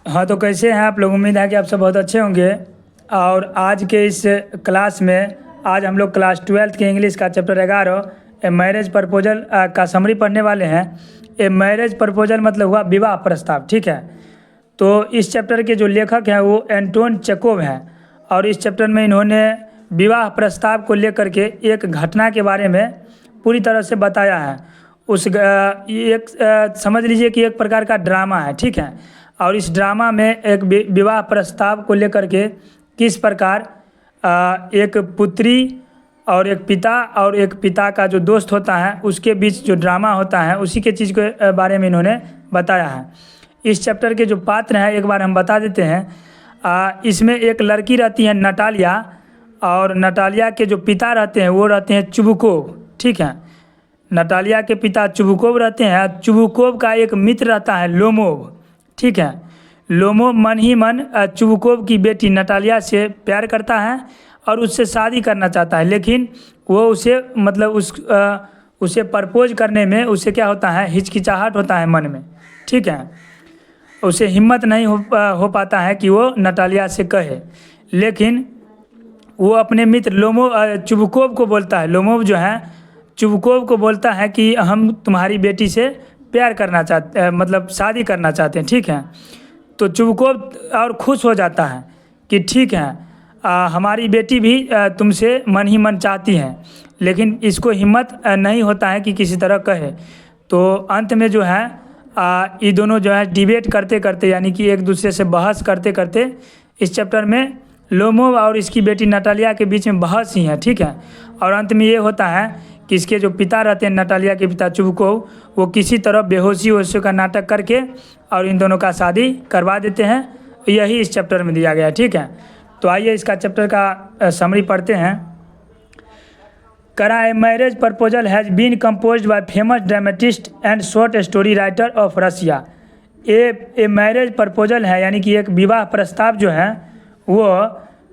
हाँ, तो कैसे हैं आप लोग। उम्मीद है कि आप सब बहुत अच्छे होंगे। और आज के इस क्लास में आज हम लोग क्लास 12th के इंग्लिश का चैप्टर 11 ए मैरिज प्रपोजल का समरी पढ़ने वाले हैं। ए मैरिज प्रपोजल मतलब हुआ विवाह प्रस्ताव, ठीक है। तो इस चैप्टर के जो लेखक हैं वो एंटोन चेकोव हैं। और इस चैप्टर में इन्होंने विवाह प्रस्ताव को लेकर के एक घटना के बारे में पूरी तरह से बताया है। समझ लीजिए कि एक प्रकार का ड्रामा है, ठीक है। और इस ड्रामा में एक विवाह प्रस्ताव को लेकर के किस प्रकार एक पुत्री और एक पिता का जो दोस्त होता है उसके बीच जो ड्रामा होता है उसी के चीज़ के बारे में इन्होंने बताया है। इस चैप्टर के जो पात्र हैं एक बार हम बता देते हैं। इसमें एक लड़की रहती है नटालिया, और नटालिया के जो पिता रहते हैं वो रहते हैं चुबुकोव, ठीक है। नटालिया के पिता चुबुकोव रहते हैं। चुबुकोव का एक मित्र रहता है लोमोव, ठीक है। लोमोव मन ही मन चुबुकोव की बेटी नटालिया से प्यार करता है और उससे शादी करना चाहता है, लेकिन वो उसे प्रपोज करने में उसे क्या होता है, हिचकिचाहट होता है मन में, ठीक है। उसे हिम्मत नहीं हो पाता है कि वो नटालिया से कहे। लेकिन वो अपने मित्र चुबुकोव को बोलता है। लोमोव जो है चुबुकोव को बोलता है कि हम तुम्हारी बेटी से प्यार करना चाहते मतलब शादी करना चाहते हैं, ठीक है। तो चुबुकोव और खुश हो जाता है कि ठीक है, हमारी बेटी भी तुमसे मन ही मन चाहती है, लेकिन इसको हिम्मत नहीं होता है कि किसी तरह कहे। तो अंत में जो है ये दोनों जो है डिबेट करते करते, यानी कि एक दूसरे से बहस करते करते, इस चैप्टर में लोमोव और इसकी बेटी नटालिया के बीच में बहस ही है, ठीक है। और अंत में ये होता है कि इसके जो पिता रहते हैं नटालिया के पिता चुबुकोव, वो किसी तरह बेहोशी का नाटक करके और इन दोनों का शादी करवा देते हैं। यही इस चैप्टर में दिया गया है, ठीक है। तो आइए इसका चैप्टर का समरी पढ़ते हैं। A marriage proposal has been composed by famous dramatist and short story writer of Russia. A marriage proposal है, यानी कि एक विवाह प्रस्ताव जो है वो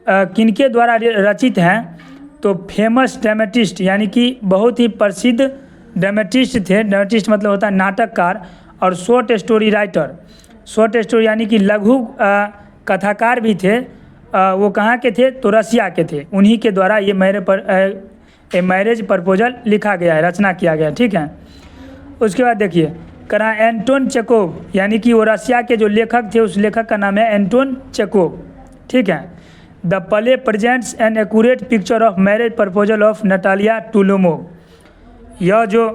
किनके द्वारा रचित हैं। तो फेमस ड्रामेटिस्ट यानी कि बहुत ही प्रसिद्ध ड्रामेटिस्ट थे। ड्रामेटिस्ट मतलब होता है नाटककार। और short story writer, short story यानी कि लघु कथाकार भी थे। वो कहाँ के थे, तो रसिया के थे। उन्हीं के द्वारा ये मैरिज प्रपोजल लिखा गया है, रचना किया गया है, ठीक है। उसके बाद देखिए एंटोन चेकोव, यानी कि वो रसिया के जो लेखक थे उस लेखक का नाम है एंटोन चेकोव, ठीक है। The play presents an accurate picture of marriage proposal of Natalia to Lomov. यह जो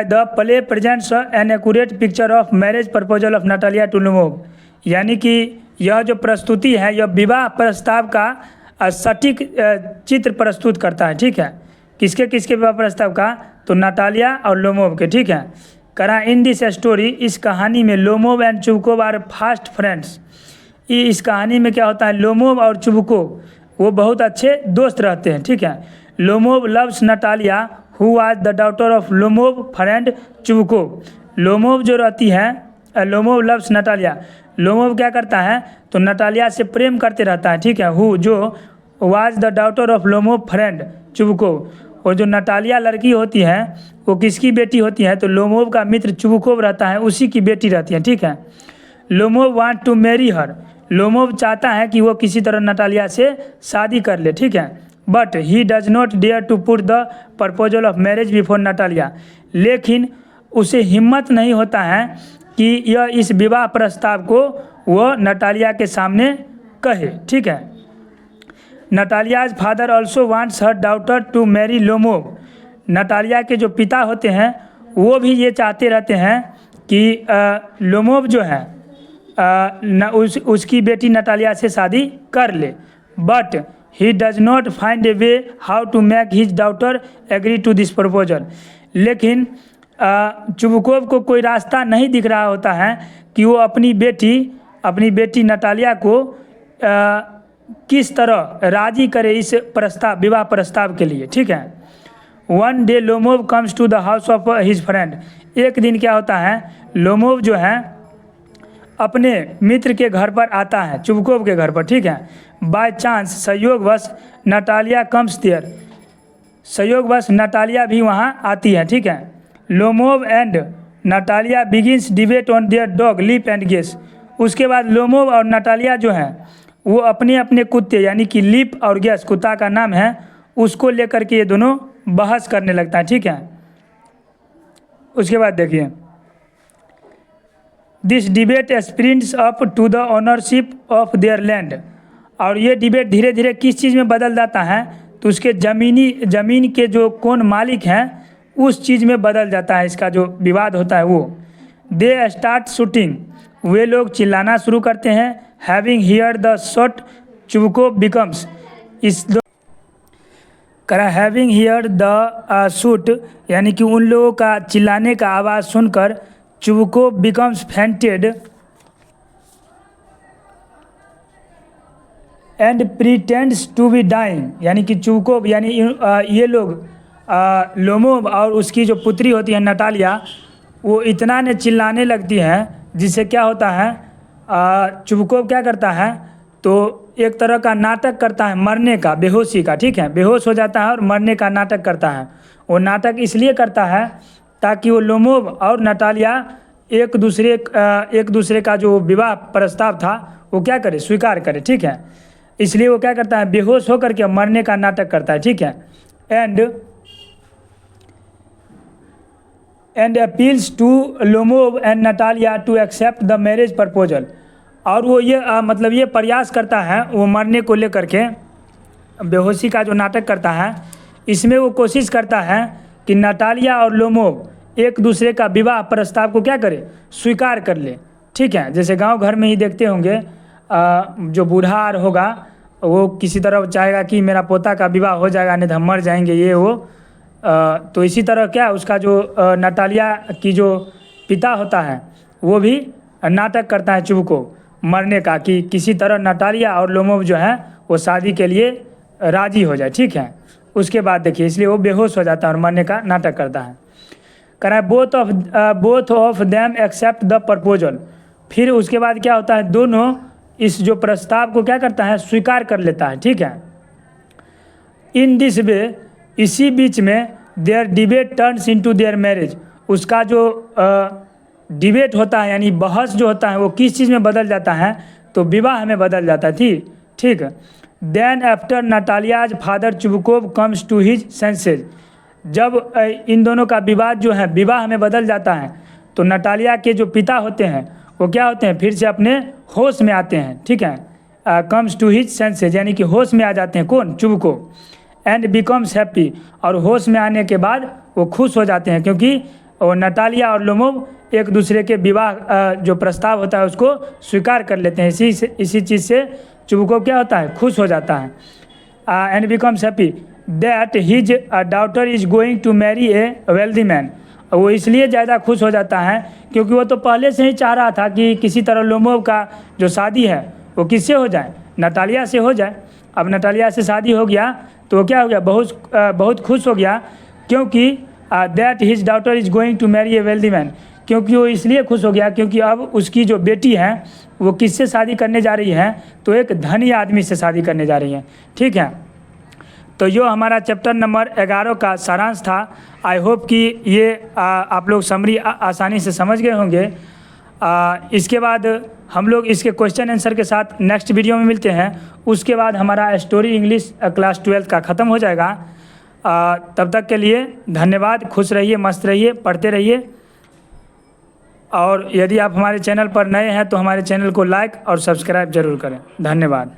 the play presents an accurate picture of marriage proposal of Natalia to Lomov, यानी कि यह जो प्रस्तुति है यह विवाह प्रस्ताव का सटीक चित्र प्रस्तुत करता है, ठीक है। किसके विवाह प्रस्ताव का, तो नटालिया और लोमोव के, ठीक है। इन दिस स्टोरी, इस कहानी में Lomov and Chubukov are fast friends. इस कहानी में क्या होता है, लोमोव और चुबुकोव वो बहुत अच्छे दोस्त रहते हैं, ठीक है। Lomov loves Natalia who was the daughter of Lomov friend Chubukov. Lomov जो रहती है, लोमोव लव्स नटालिया, लोमोव क्या करता है, तो नटालिया से प्रेम करते रहता है, ठीक है। हु जो was the daughter of Lomov friend Chubukov, और जो नटालिया लड़की होती है वो किसकी बेटी होती है, तो लोमोव का मित्र चुबुकोव रहता है उसी की बेटी रहती है, ठीक है। Lomov want to marry her, Lomov चाहता है कि वो किसी तरह नटालिया से शादी कर ले, ठीक है। But he does not dare to put the proposal of marriage before Natalia, लेकिन उसे हिम्मत नहीं होता है कि यह इस विवाह प्रस्ताव को वो नटालिया के सामने कहे, ठीक है। Natalia's father also wants her daughter to marry Lomov. Natalia के जो पिता होते हैं वो भी ये चाहते रहते हैं कि लोमोव जो है उसकी बेटी नटालिया से शादी कर ले। But he does not find a way how to make his daughter agree to this proposal, लेकिन चुबुकोव को कोई रास्ता नहीं दिख रहा होता है कि वो अपनी बेटी नटालिया को किस तरह राजी करे इस विवाह प्रस्ताव के लिए, ठीक है। One day Lomov comes to the house of his friend. एक दिन क्या होता है, लोमोव जो है अपने मित्र के घर पर आता है, चुबुकोव के घर पर, ठीक है। बाय चांस संयोगवश नटालिया कम्स देयर, संयोगवश नटालिया भी वहाँ आती है, ठीक है। Lomov and Natalia begins debate on their dog lip and guess, उसके बाद लोमोव और नटालिया जो हैं वो अपने अपने कुत्ते यानी कि लिप और गेस कुत्ता का नाम है उसको लेकर के ये दोनों बहस करने लगता है, ठीक है। उसके बाद देखिए, this debate sprints up to the ownership of their land, और ये डिबेट धीरे धीरे किस चीज़ में बदल जाता है तो उसके ज़मीन के जो कौन मालिक हैं उस चीज़ में बदल जाता है, इसका जो विवाद होता है वो। दे स्टार्ट शूटिंग, वे लोग चिल्लाना शुरू करते हैं। Having here the shot चुबको becomes, इस करा हैविंग हियर द शूट यानी कि उन लोगों का चिल्लाने का आवाज़ सुनकर Chubukov becomes fainted and pretends to be dying, यानी कि चुबको यानी ये लोग लोमोव और उसकी जो पुत्री होती है नटालिया वो इतना ने चिल्लाने लगती है जिससे क्या होता है, चुबको क्या करता है तो एक तरह का नाटक करता है मरने का, बेहोशी का, ठीक है। बेहोश हो जाता है और मरने का नाटक करता है। वो नाटक इसलिए करता है ताकि वो लोमोव और नटालिया एक दूसरे का जो विवाह प्रस्ताव था वो क्या करे, स्वीकार करे, ठीक है। इसलिए वो क्या करता है, बेहोश होकर के मरने का नाटक करता है, ठीक है। And appeals to Lomov and Natalia to accept the marriage proposal, और वो ये मतलब ये प्रयास करता है वो मरने को लेकर के बेहोशी का जो नाटक करता है इसमें वो कोशिश करता है कि नटालिया और लोमोव एक दूसरे का विवाह प्रस्ताव को क्या करे, स्वीकार कर ले, ठीक है। जैसे गांव घर में ही देखते होंगे जो बूढ़ा होगा वो किसी तरह चाहेगा कि मेरा पोता का विवाह हो जाएगा नहीं तो हम मर जाएंगे ये वो, तो इसी तरह क्या उसका जो नटालिया की जो पिता होता है वो भी नाटक करता है चुबको मरने का कि किसी तरह नटालिया और लोमोव जो है वो शादी के लिए राजी हो जाए, ठीक है। उसके बाद देखिए इसलिए वो बेहोश हो जाता है और मरने का नाटक करता है। कह रहा है both of them accept the proposal, फिर उसके बाद क्या होता है, दोनों इस जो प्रस्ताव को क्या करता है, स्वीकार कर लेता है, ठीक है। इन दिस वे, इसी बीच में their debate turns into their marriage, उसका जो डिबेट होता है यानी बहस जो होता है वो किस चीज़ में बदल जाता है तो विवाह में बदल जाता है, ठीक। Then after Natalia's father Chubukov comes to his senses, जब इन दोनों का विवाद जो है विवाह में बदल जाता है तो नटालिया के जो पिता होते हैं वो क्या होते हैं, फिर से अपने होश में आते हैं, ठीक है। कम्स टू हिज सेंसेज यानी कि होश में आ जाते हैं, कौन, चुबको। एंड बिकम्स हैप्पी, और होश में आने के बाद वो खुश हो जाते हैं क्योंकि वो नटालिया और लोमोव एक दूसरे के विवाह जो प्रस्ताव होता है उसको स्वीकार कर लेते हैं। इसी चीज़ से चुबको क्या होता है, खुश हो जाता है। And becomes happy that his daughter is going to marry a wealthy man, वो इसलिए ज़्यादा खुश हो जाता है क्योंकि वो तो पहले से ही चाह रहा था कि किसी तरह लोमोव का जो शादी है वो किससे हो जाए, नटालिया से हो जाए। अब नटालिया से शादी हो गया तो क्या हो गया, बहुत खुश हो गया क्योंकि that his daughter is going to marry a wealthy man, क्योंकि वो इसलिए खुश हो गया क्योंकि अब उसकी जो बेटी है वो किससे शादी करने जा रही है तो एक धनी आदमी से शादी करने जा रही है, ठीक है। तो ये हमारा चैप्टर नंबर 11 का सारांश था। आई होप कि ये आप लोग समरी आसानी से समझ गए होंगे। इसके बाद हम लोग इसके क्वेश्चन आंसर के साथ नेक्स्ट वीडियो में मिलते हैं। उसके बाद हमारा स्टोरी इंग्लिश क्लास 12 का ख़त्म हो जाएगा। तब तक के लिए धन्यवाद। खुश रहिए, मस्त रहिए, पढ़ते रहिए। और यदि आप हमारे चैनल पर नए हैं तो हमारे चैनल को लाइक और सब्सक्राइब जरूर करें। धन्यवाद।